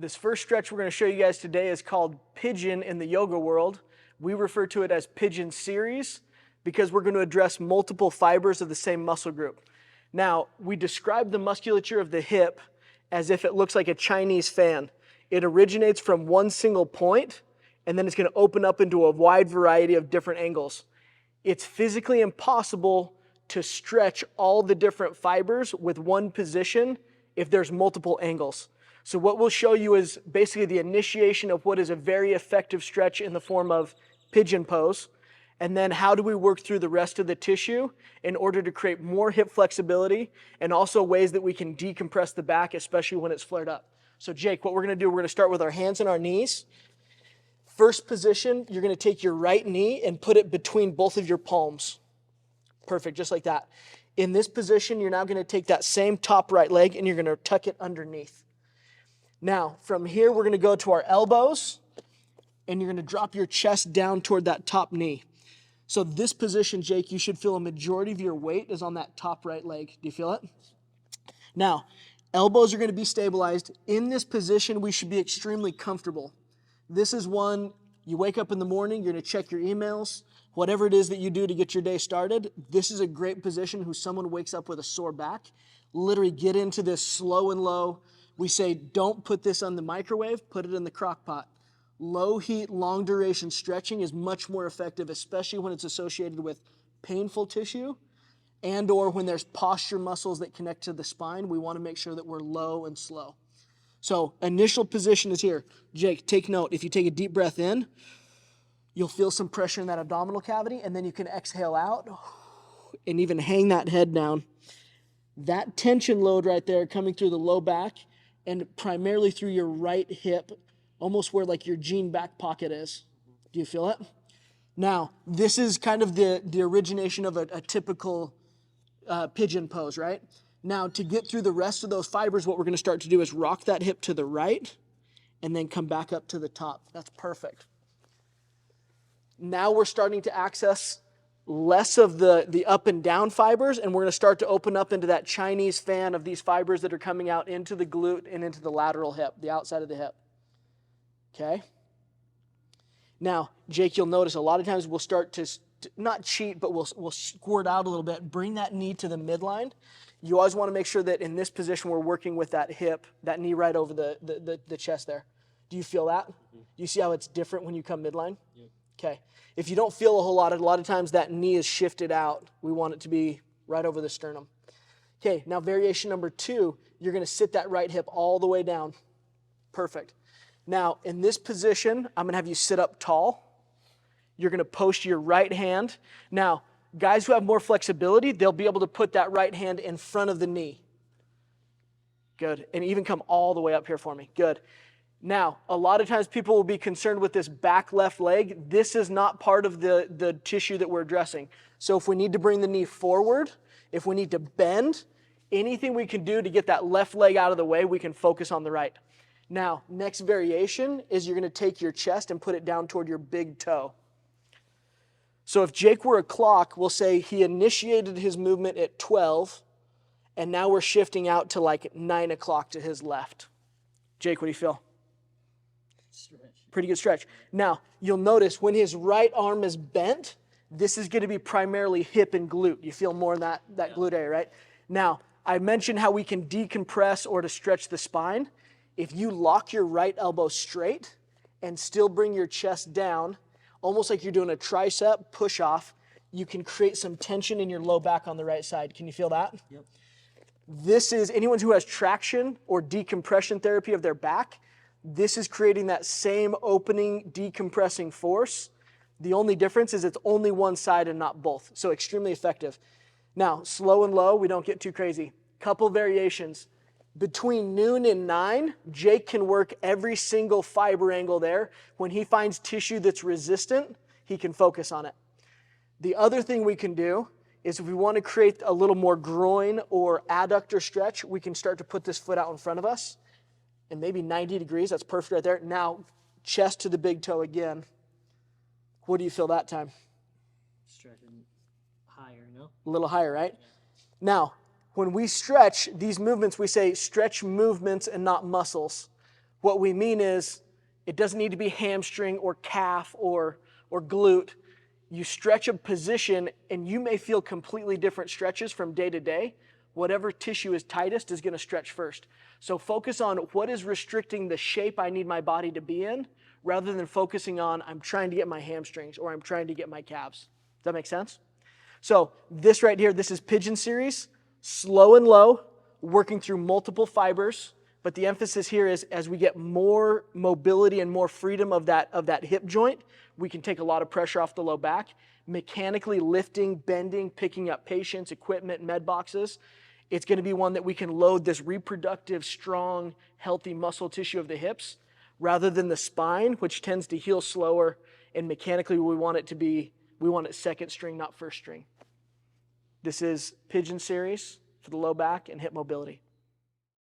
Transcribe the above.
This first stretch we're going to show you guys today is called Pigeon in the yoga world. We refer to it as Pigeon series because we're going to address multiple fibers of the same muscle group. Now, we describe the musculature of the hip as if it looks like a Chinese fan. It originates from one single point, and then it's going to open up into a wide variety of different angles. It's physically impossible to stretch all the different fibers with one position if there's multiple angles. So what we'll show you is basically the initiation of what is a very effective stretch in the form of pigeon pose. And then how do we work through the rest of the tissue in order to create more hip flexibility and also ways that we can decompress the back, especially when it's flared up. So Jake, what we're going to do, we're going to start with our hands and our knees. First position, you're going to take your right knee and put it between both of your palms. Perfect, just like that. In this position, you're now going to take that same top right leg and you're going to tuck it underneath. Now, from here, we're going to go to our elbows and you're going to drop your chest down toward that top knee. So this position, Jake, you should feel a majority of your weight is on that top right leg. Do you feel it? Now, elbows are going to be stabilized. In this position, we should be extremely comfortable. This is one, you wake up in the morning, you're going to check your emails, whatever it is that you do to get your day started. This is a great position who someone wakes up with a sore back. Literally get into this slow and low. We say, don't put this on the microwave, put it in the crock pot. Low heat, long duration stretching is much more effective, especially when it's associated with painful tissue and or when there's posture muscles that connect to the spine. We want to make sure that we're low and slow. So initial position is here. Jake, take note. If you take a deep breath in, you'll feel some pressure in that abdominal cavity, and then you can exhale out and even hang that head down. That tension load right there coming through the low back and primarily through your right hip, almost where like your jean back pocket is. Do you feel it? Now, this is kind of the origination of a typical pigeon pose, right? Now, to get through the rest of those fibers, what we're going to start to do is rock that hip to the right and then come back up to the top. That's perfect. Now we're starting to access less of the up and down fibers, and we're going to start to open up into that Chinese fan of these fibers that are coming out into the glute and into the lateral hip, the outside of the hip. Okay? Now, Jake, you'll notice a lot of times we'll start to not cheat, but we'll squirt out a little bit, bring that knee to the midline. You always want to make sure that in this position we're working with that hip, that knee right over the chest there. Do you feel that? Mm-hmm. Do you see how it's different when you come midline? Yeah. Okay. If you don't feel a whole lot of times that knee is shifted out. We want it to be right over the sternum. Okay, now variation number 2, you're going to sit that right hip all the way down. Perfect. Now, in this position, I'm going to have you sit up tall. You're going to post your right hand. Now, guys who have more flexibility, they'll be able to put that right hand in front of the knee. Good. And even come all the way up here for me. Good. Now, a lot of times people will be concerned with this back left leg. This is not part of the tissue that we're addressing. So if we need to bring the knee forward, if we need to bend, anything we can do to get that left leg out of the way, we can focus on the right. Now, next variation is you're going to take your chest and put it down toward your big toe. So if Jake were a clock, we'll say he initiated his movement at 12, and now we're shifting out to like 9 o'clock to his left. Jake, what do you feel? Stretch. Pretty good stretch. Now, you'll notice when his right arm is bent, this is going to be primarily hip and glute. You feel more in that glute area, right? Now, I mentioned how we can decompress or to stretch the spine. If you lock your right elbow straight and still bring your chest down, almost like you're doing a tricep push-off, you can create some tension in your low back on the right side. Can you feel that? Yep. This is anyone who has traction or decompression therapy of their back. This is creating that same opening, decompressing force. The only difference is it's only one side and not both. So extremely effective. Now, slow and low, we don't get too crazy. Couple variations. Between noon and 9, Jake can work every single fiber angle there. When he finds tissue that's resistant, he can focus on it. The other thing we can do is if we want to create a little more groin or adductor stretch, we can start to put this foot out in front of us. And maybe 90 degrees, that's perfect right there. Now, chest to the big toe again. What do you feel that time? Stretching higher, no? A little higher, right? Yeah. Now, when we stretch these movements, we say stretch movements and not muscles. What we mean is it doesn't need to be hamstring or calf or glute. You stretch a position and you may feel completely different stretches from day to day. Whatever tissue is tightest is going to stretch first. So focus on what is restricting the shape I need my body to be in rather than focusing on I'm trying to get my hamstrings or I'm trying to get my calves. Does that make sense? So this right here, this is Pigeon series, slow and low, working through multiple fibers. But the emphasis here is as we get more mobility and more freedom of that hip joint, we can take a lot of pressure off the low back. Mechanically lifting, bending, picking up patients, equipment, med boxes. It's going to be one that we can load this reproductive, strong, healthy muscle tissue of the hips rather than the spine, which tends to heal slower. And mechanically, we want it second string, not first string. This is Pigeon series for the low back and hip mobility.